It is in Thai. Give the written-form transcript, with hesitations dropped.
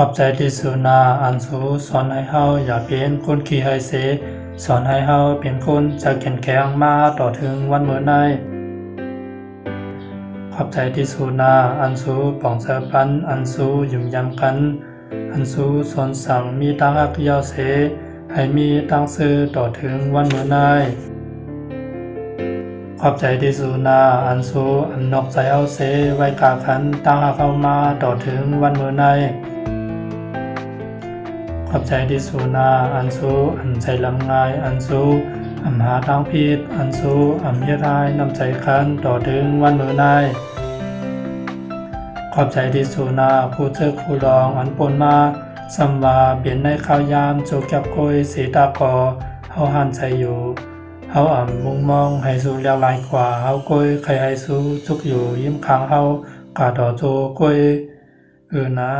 อบใจที่สุนาอันสูสอนให้เฮาอย่าเป็นคนขี้ให้เสสอนให้เฮาเป็นคนจะแข็งแข็งมาต่อถึงวันมื้อในขอบใจที่สุนาอันสูป่องเสปันอันสูยุ่มยำกันอันสูสอนสั่งมีตั้งอักยาวเสให้มีตั้งซื้อต่อถึงวันมื้อในขอบใจที่สุนาอันสูอันนอกใจเอาเสไว้กาคันตั้งหักเข้ามาต่อถึงวันมื้อในขอบใจที่สุนาอันสูอันใจลำง่ายอันสูอำหาทางผิดอันสูอำเฮ็ดให้นำใจคันต่อถึงวันมื้อในขอบใจที่สุนาผู้เจอผู้รองอันปนมาสัมว่าเป็นในข้าวยามโจกกับโกยสีตากอเฮาหันใจอยู่เฮามุ่งมองให้สู่แล้วหลายกว่าเฮาโกยใครให้สู่จุกอยู่ยิ้มข้างเฮากาดอโจโกยนะ